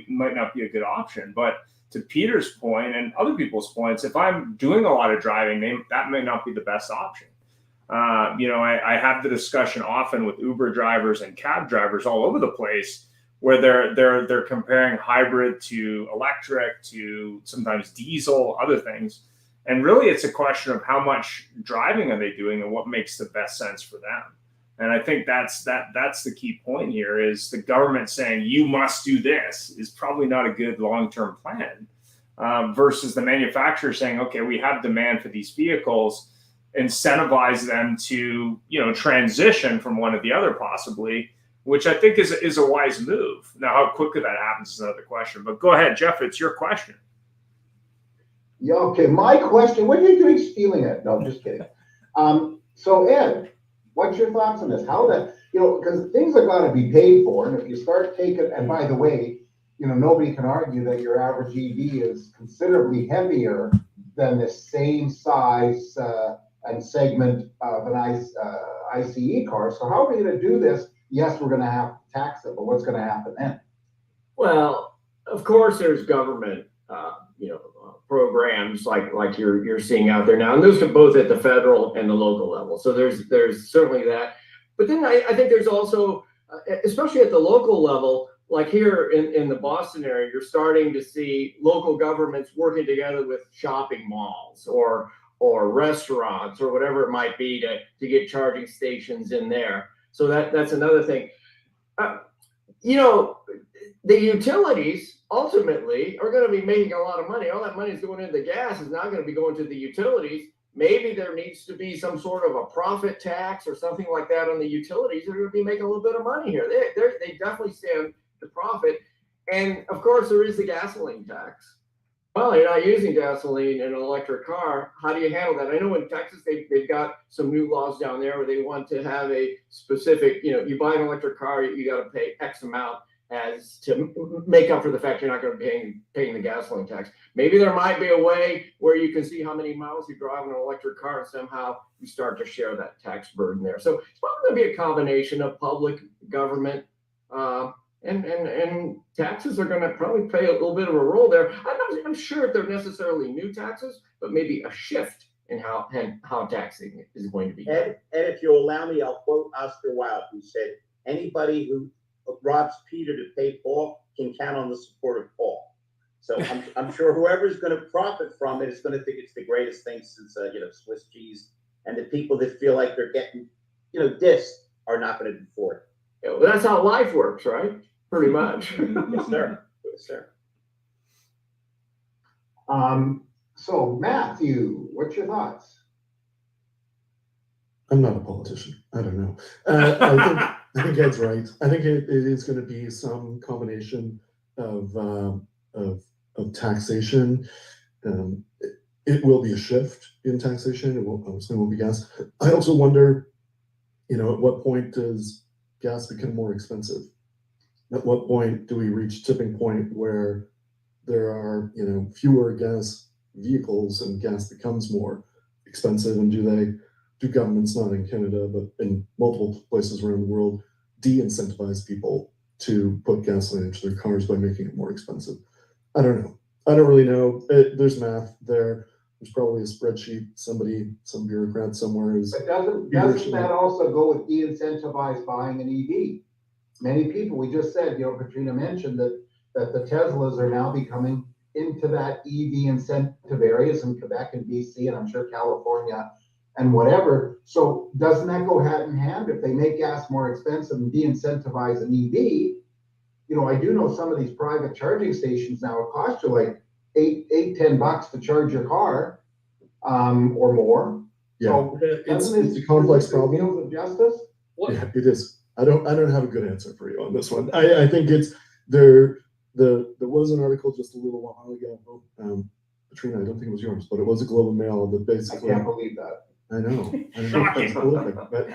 might not be a good option, but to Peter's point and other people's points, if I'm doing a lot of driving, that may not be the best option. I have the discussion often with Uber drivers and cab drivers all over the place, where they're comparing hybrid to electric to sometimes diesel, other things, and really it's a question of how much driving are they doing and what makes the best sense for them. And I think that's the key point here is the government saying you must do this is probably not a good long-term plan, versus the manufacturer saying, okay, we have demand for these vehicles, incentivize them to transition from one to the other possibly, which I think is a wise move. Now, how quickly that happens is another question. But go ahead, Jeff. It's your question. Yeah. Okay. My question. What are you doing stealing it? No, I'm just kidding. So Ed, what's your thoughts on this? How that, because things have got to be paid for. And if you start taking, and by the way, nobody can argue that your average EV is considerably heavier than the same size and segment of an ICE car. So how are we going to do this? Yes, we're going to have to tax it, but what's going to happen then? Well, of course, there's government, programs like you're seeing out there now, and those are both at the federal and the local level. So there's certainly that. But then I think there's also, especially at the local level, like here in the Boston area, you're starting to see local governments working together with shopping malls or restaurants or whatever it might be to get charging stations in there. So that's another thing. The utilities ultimately are going to be making a lot of money. All that money is going into the gas is not going to be going to the utilities. Maybe there needs to be some sort of a profit tax or something like that on the utilities. They're going to be making a little bit of money here. They definitely stand to profit. And of course, there is the gasoline tax. Well, you're not using gasoline in an electric car. How do you handle that? I know in Texas, they've got some new laws down there where they want to have a specific, you buy an electric car, you got to pay X amount as to make up for the fact you're not going to be paying the gasoline tax. Maybe there might be a way where you can see how many miles you drive in an electric car and somehow you start to share that tax burden there. So it's probably going to be a combination of public, government, and taxes are going to probably play a little bit of a role there. I'm sure if they're necessarily new taxes, but maybe a shift in how taxing is going to be. Ed, if you'll allow me, I'll quote Oscar Wilde, who said, "Anybody who robs Peter to pay Paul can count on the support of Paul." So I'm sure whoever's going to profit from it is going to think it's the greatest thing since Swiss cheese. And the people that feel like they're getting dissed are not going to be for it. Yeah, well, that's how life works, right? Pretty much. Yes, sir. Yes, sir. So Matthew, what's your thoughts? I'm not a politician. I don't know. I think Ed's right. I think it is going to be some combination of taxation. It will be a shift in taxation. It will obviously won't be gas. I also wonder, at what point does gas become more expensive? At what point do we reach tipping point where there are fewer gas vehicles and gas becomes more expensive? And do governments, not in Canada but in multiple places around the world, de-incentivize people to put gasoline into their cars by making it more expensive? I don't know. I don't really know. There's math there. There's probably a spreadsheet. Some bureaucrat somewhere is. But doesn't that also go with de-incentivize buying an EV? Many people, we just said, Katrina mentioned that the Teslas are now becoming into that EV incentive areas in Quebec and BC, and I'm sure California and whatever. So doesn't that go hand in hand? If they make gas more expensive and de-incentivize an EV, I do know some of these private charging stations now, it costs you like $10 to charge your car, or more. Yeah, So it's doesn't a complex is this problem. deals of justice? Yeah, it is. I don't have a good answer for you on this one. I think it's there was an article just a little while ago. Katrina, I don't think it was yours, but it was a Globe and Mail that I basically. can't believe that. I know. Shocking. That's prolific, but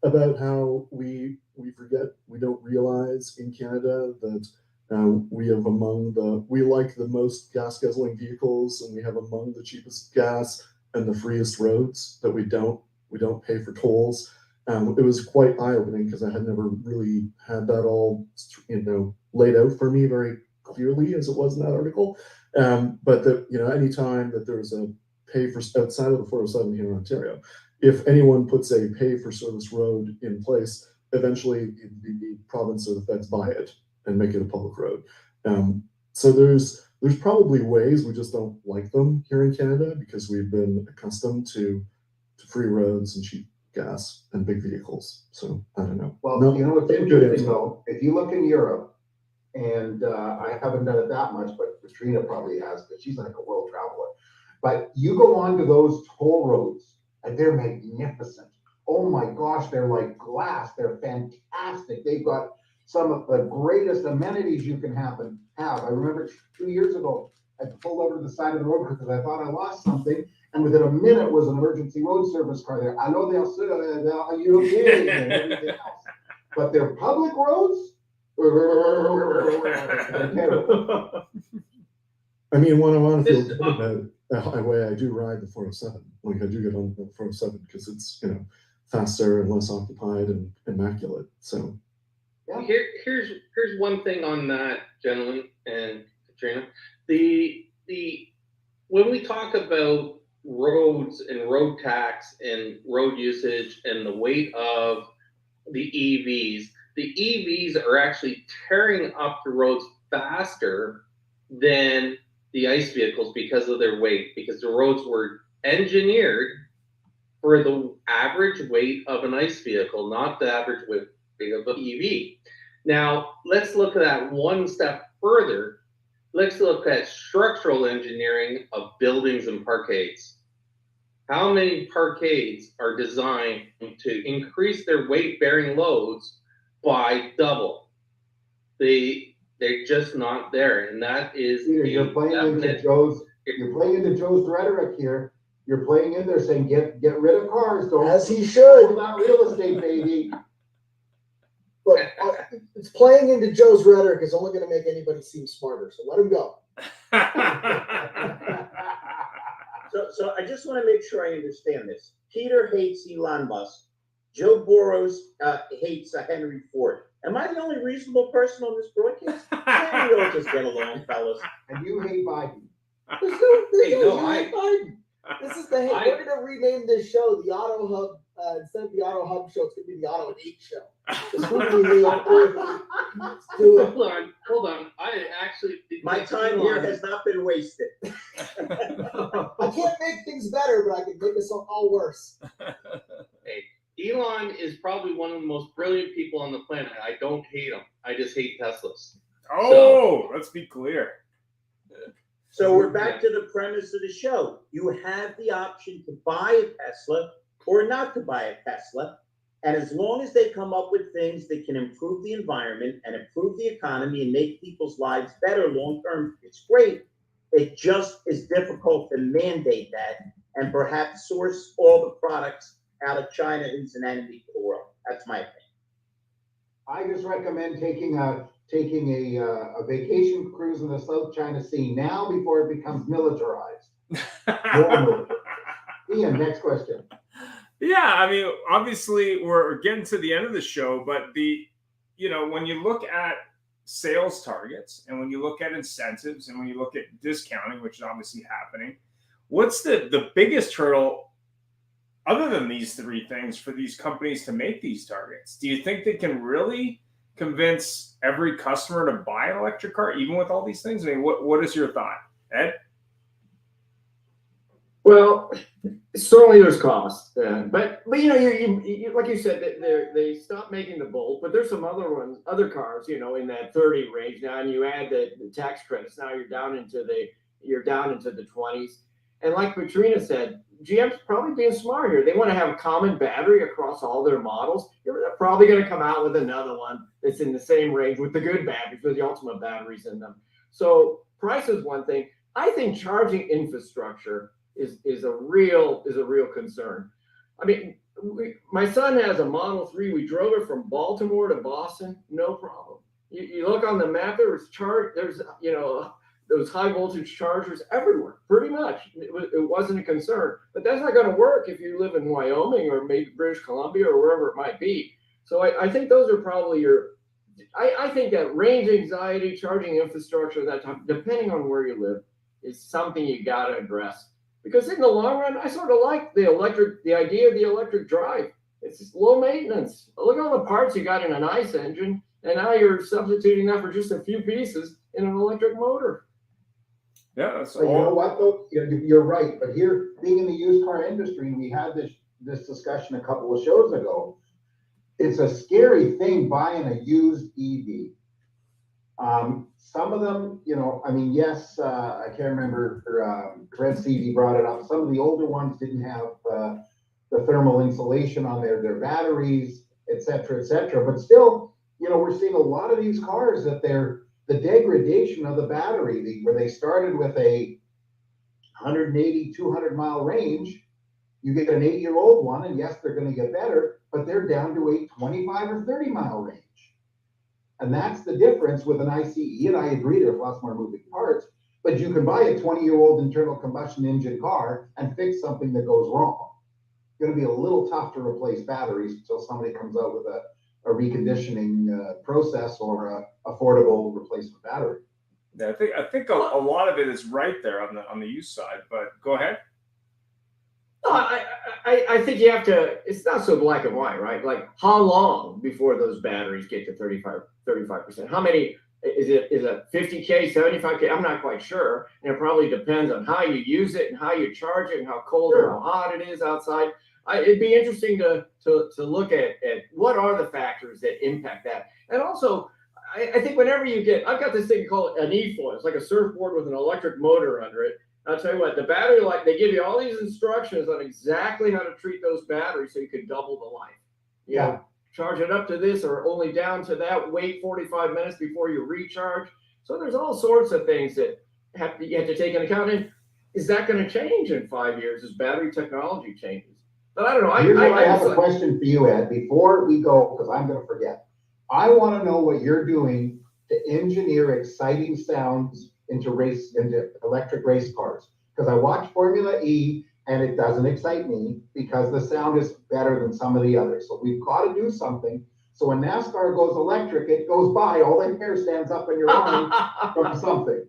about how we forget, we don't realize in Canada that we have we like the most gas guzzling vehicles, and we have among the cheapest gas and the freest roads, that we don't pay for tolls. It was quite eye-opening because I had never really had that all laid out for me very clearly as it was in that article. But that anytime that there's a pay for outside of the 407 here in Ontario, if anyone puts a pay for service road in place, eventually the province or the feds buy it and make it a public road. So there's probably ways, we just don't like them here in Canada because we've been accustomed to free roads and cheap gas and big vehicles. So I don't know. Well, No, it's good interesting answer. though, if you look in Europe, and I haven't done it that much, but Katrina probably has, because she's like a world traveler. But you go onto those toll roads and they're magnificent. Oh my gosh, they're like glass. They're fantastic. They've got some of the greatest amenities you can have. I remember 2 years ago, I pulled over to the side of the road because I thought I lost something. And within a minute was an emergency road service car there. Allô, bien sûr, are you okay? And everything else. But they're public roads. They're terrible. I mean, when I want to feel good about the highway, I do ride the 407. Like I do get on the 407 because it's faster and less occupied and immaculate. So Here's one thing on that, gentlemen and Katrina. When we talk about roads and road tax and road usage and the weight of the EVs are actually tearing up the roads faster than the ICE vehicles because of their weight, because the roads were engineered for the average weight of an ICE vehicle, not the average weight of an EV. Now, let's look at that one step further. Let's look at structural engineering of buildings and parkades. How many parkades are designed to increase their weight-bearing loads by double? They're just not there, and that is Peter, you're playing into Joe's rhetoric here. You're playing in there saying get rid of cars, don't. As he should. Not real estate, baby. But it's playing into Joe's rhetoric is only going to make anybody seem smarter. So let him go. So I just want to make sure I understand this. Peter hates Elon Musk. Joe Burrows hates Henry Ford. Am I the only reasonable person on this broadcast? Maybe we all just get along, fellas. And you hate Biden. There's no hate Biden. This is the hate. We're going to rename this show the Auto Hub. Instead of the Auto Hub show, it's going to be the Auto Hate Show. Hold on. I actually. My time here has not been wasted. I can't make things better, but I can make us all worse. Hey, Elon is probably one of the most brilliant people on the planet. I don't hate him. I just hate Teslas. Let's be clear. So we're back to the premise of the show. You have the option to buy a Tesla or not to buy a Tesla. And as long as they come up with things that can improve the environment and improve the economy and make people's lives better long term, it's great. It just is difficult to mandate that and perhaps source all the products out of China, who's an enemy to the world. That's my opinion. I just recommend taking a vacation cruise in the South China Sea now before it becomes militarized. Ian, next question. Yeah, I mean, obviously we're getting to the end of the show, but when you look at sales targets and when you look at incentives and when you look at discounting, which is obviously happening, what's the biggest hurdle other than these three things for these companies to make these targets? Do you think they can really convince every customer to buy an electric car, even with all these things? I mean, what is your thought, Ed? Well, certainly there's cost, but you know, you like you said, they stopped making the Bolt, but there's some other cars, you know, in that 30 range now, and you add the tax credits, now you're down into the 20s. And like Katrina said, GM's probably being smart here. They want to have a common battery across all their models. They're probably going to come out with another one that's in the same range with the good batteries, with the ultimate batteries in them. So price is one thing. I think charging infrastructure is a real concern. I mean, my son has a Model 3. We drove it from Baltimore to Boston, no problem. You look on the map, there's you know, those high voltage chargers everywhere, pretty much. It wasn't a concern, but that's not going to work if you live in Wyoming or maybe British Columbia or wherever it might be. So I think those are probably I think that range anxiety, charging infrastructure, that time, depending on where you live, is something you got to address. Because in the long run, I sort of like the idea of the electric drive. It's just low maintenance. Look at all the parts you got in an ICE engine, and now you're substituting that for just a few pieces in an electric motor. Yeah, that's So you know what though? You're right. But here, being in the used car industry, we had this discussion a couple of shows ago. It's a scary thing buying a used EV. Some of them, you know, I mean, yes, I can't remember, Red CD brought it up. Some of the older ones didn't have the thermal insulation on their batteries, et cetera, but still, you know, we're seeing a lot of these cars that the degradation of the battery, where they started with a 180, 200 mile range, you get an 8-year-old one, and yes, they're going to get better, but they're down to a 25 or 30 mile range. And that's the difference with an ICE, and I agree there's lots more moving parts, but you can buy a 20-year-old internal combustion engine car and fix something that goes wrong. It's going to be a little tough to replace batteries until somebody comes out with a reconditioning process or a affordable replacement battery. Yeah, I think a lot of it is right there on the use side, but go ahead. No, I think you have to, it's not so black and white, right? Like how long before those batteries get to 35%? How many, is it 50K, 75K? I'm not quite sure. And it probably depends on how you use it and how you charge it and how cold or how hot it is outside. It'd be interesting to look at what are the factors that impact that. And also, I think whenever you get, I've got this thing called an e-foil. It's like a surfboard with an electric motor under it. I'll tell you what, the battery, like they give you all these instructions on exactly how to treat those batteries so you can double the life. You know, charge it up to this or only down to that, wait 45 minutes before you recharge. So there's all sorts of things that you have to take into account. And is that going to change in 5 years as battery technology changes? But I don't know. I have a question for you, Ed, before we go, because I'm going to forget. I want to know what you're doing to engineer exciting sounds into electric race cars, because I watch Formula E and it doesn't excite me because the sound is better than some of the others. So we've got to do something. So when NASCAR goes electric, it goes by, all that hair stands up in your mind from something.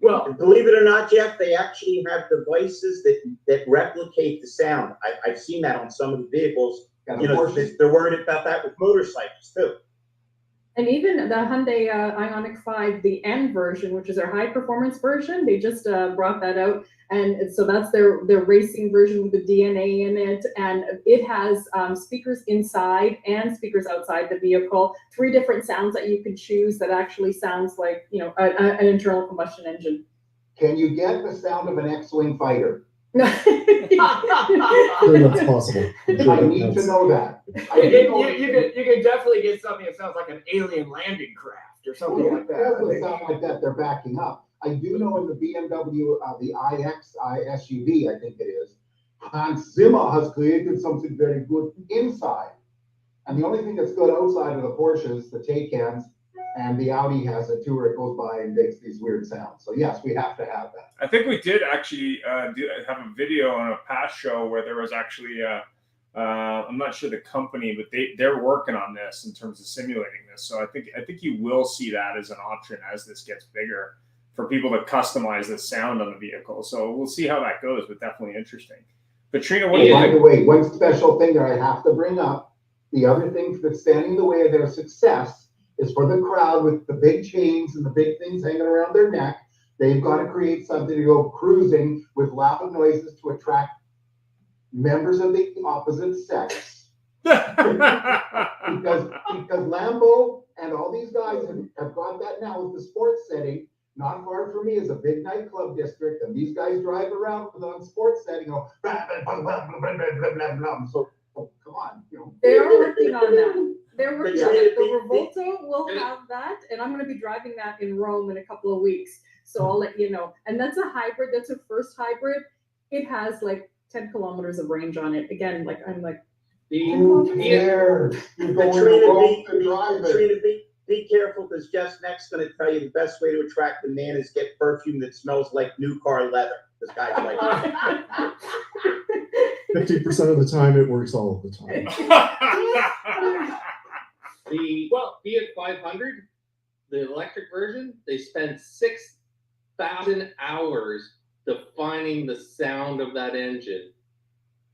Well, believe it or not, Jeff, they actually have devices that replicate the sound. I've seen that on some of the vehicles. You know, they're worried about that with motorcycles too. And even the Hyundai Ioniq 5, the N version, which is their high performance version, they just brought that out. And so that's their racing version with the DNA in it. And it has speakers inside and speakers outside the vehicle, 3 different sounds that you can choose that actually sounds like, you know, an internal combustion engine. Can you get the sound of an X-Wing fighter? Sure, that's possible. I need to know that. You can definitely get something that sounds like an alien landing craft or something like that. It doesn't sound like that. They're backing up. I do know in the BMW, the iX SUV, I think it is, Hans Zimmer has created something very good inside. And the only thing that's good outside of the Porsches, the Taycans, and the Audi has it too, where it goes by and makes these weird sounds. So yes, we have to have that. I think we did actually have a video on a past show where there was actually, I'm not sure the company, but they're working on this in terms of simulating this. So I think you will see that as an option as this gets bigger for people to customize the sound on the vehicle. So we'll see how that goes, but definitely interesting. Katrina, what do you think? By the way, one special thing that I have to bring up, the other thing that's standing in the way of their success is for the crowd with the big chains and the big things hanging around their neck They've got to create something to go cruising with loud noises to attract members of the opposite sex. because Lambo and all these guys have got that now with the sports setting. Not far from me is a big nightclub district, and these guys drive around on sports setting, go blah, blah, blah, blah, blah, blah, blah, blah, blah. So come on, you know. They are working on that. They're working on it. The They- Revolto will have that, and I'm gonna be driving that in Rome in a couple of weeks. So I'll let you know. And that's a hybrid, that's a first hybrid. It has like 10 kilometers of range on it. Again, like I'm like, Who cares? You're going to Katrina, Rome to drive it. Katrina, be careful, because Jeff's next gonna tell you the best way to attract a man is get perfume that smells like new car leather. This guy's like, 50% of the time, it works all of the time. The Fiat 500, the electric version, they spent 6,000 hours defining the sound of that engine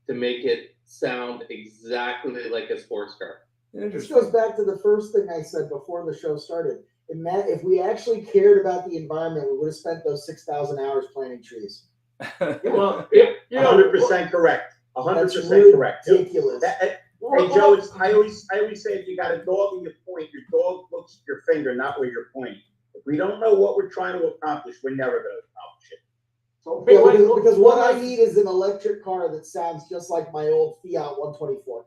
to make it sound exactly like a sports car. This goes back to the first thing I said before the show started. If we actually cared about the environment, we would have spent those 6,000 hours planting trees. Well, 100% correct. 100% correct. Ridiculous. Hey Joe, I always say if you got a dog and you point, your dog looks at your finger, not where you're pointing. If we don't know what we're trying to accomplish, we're never going to accomplish it. So Because what I need is an electric car that sounds just like my old Fiat 124.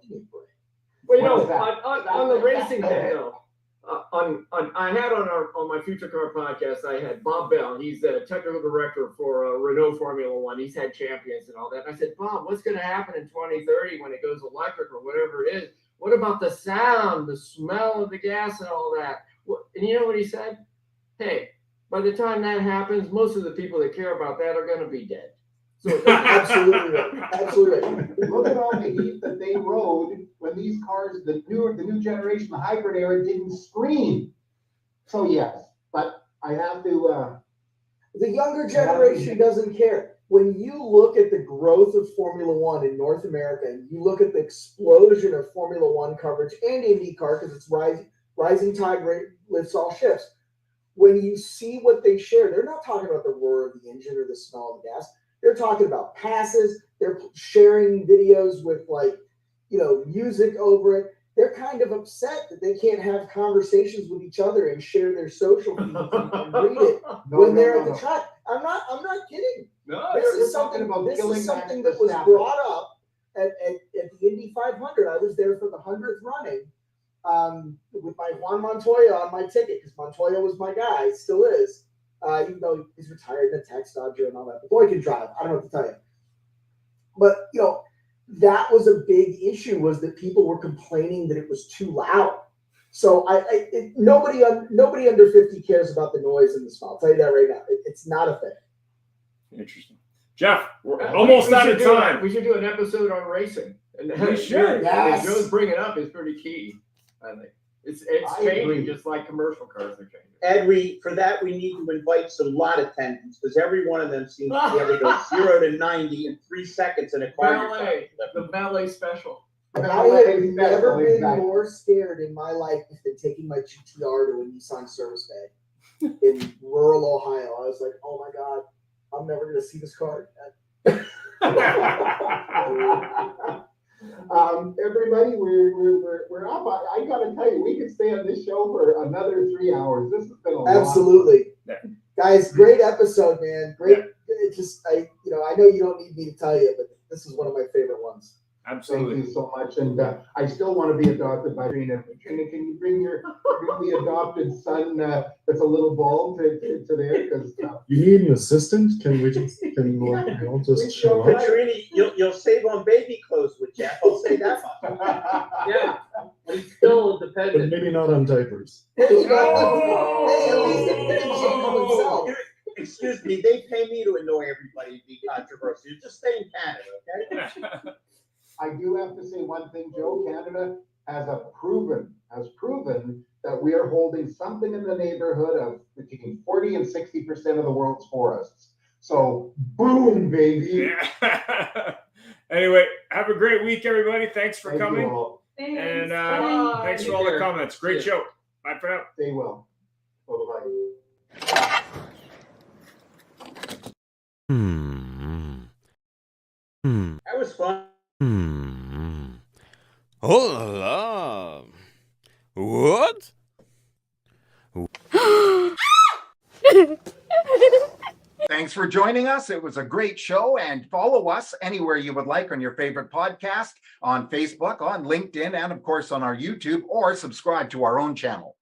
Well, you What know, is that? on the racing thing though, I had on my Future Car podcast, I had Bob Bell. He's the technical director for Renault Formula One. He's had champions and all that. And I said, Bob, what's going to happen in 2030 when it goes electric or whatever it is? What about the sound, the smell of the gas and all that? And you know what he said? Hey, by the time that happens, most of the people that care about that are going to be dead. So Absolutely right. Absolutely right. Look at all the heat that they rode when these cars, the new generation, the hybrid era, didn't scream. So yes, but I have to. The younger generation doesn't care. When you look at the growth of Formula One in North America, and you look at the explosion of Formula One coverage and IndyCar, because it's rising tide lifts all ships. When you see what they share, they're not talking about the roar of the engine or the smell of the gas. They're talking about passes. They're sharing videos with music over it. They're kind of upset that they can't have conversations with each other and share their social feeds and read it when they're at the track. I'm not kidding. No, this is something that was brought up at the Indy 500. I was there for the 100th running with my Juan Montoya on my ticket, because Montoya was my guy, still is. Even though he's retired in a tax dodger and all that. The boy can drive. I don't know what to tell you. But, that was a big issue, was that people were complaining that it was too loud. So nobody under 50 cares about the noise and the smell. I'll tell you that right now. It's not a thing. Interesting. Jeff, we're almost out of time. We should do an episode on racing. And We should. Yes. Joe's bringing up is pretty key, I think. It's I changing agree. just like commercial cars are changing. Ed, for that, we need to invite some lot attendants, because every one of them seems to be able to go 0 to 90 in 3 seconds in a car. Valet, the valet special. I have never been more scared in my life than taking my GTR to a Nissan service bay in rural Ohio. I was like, oh my God, I'm never going to see this car again. Everybody, we're up. I gotta tell you, we could stay on this show for another 3 hours. This has been a lot. Absolutely. Yeah. Guys, great episode, man. Great. It just, I know you don't need me to tell you, but this is one of my favorite ones. Absolutely. Thank you so much. And I still want to be adopted by Trina. Trina, can you bring the adopted son that's a little bald to there? Because You need an assistant? Can we just just show up? Katrina, you'll save on baby clothes with Jeff. I'll say that much. Yeah, he's still But dependent. maybe not on diapers. Hey, at least he can change them himself. Excuse me, they pay me to annoy everybody and be controversial. Just stay in Canada, okay? I do have to say one thing, Joe. Canada has proven that we are holding something in the neighborhood of between 40 and 60% of the world's forests. So, boom, baby. Yeah. Anyway, have a great week, everybody. Thanks for Thank you coming. all. And Bye. thanks for all the comments. Great show. Bye for now. Stay well. Bye-bye. That was fun. Oh la la. What? Thanks for joining us. It was a great show, and follow us anywhere you would like on your favorite podcast, on Facebook, on LinkedIn, and of course on our YouTube, or subscribe to our own channel.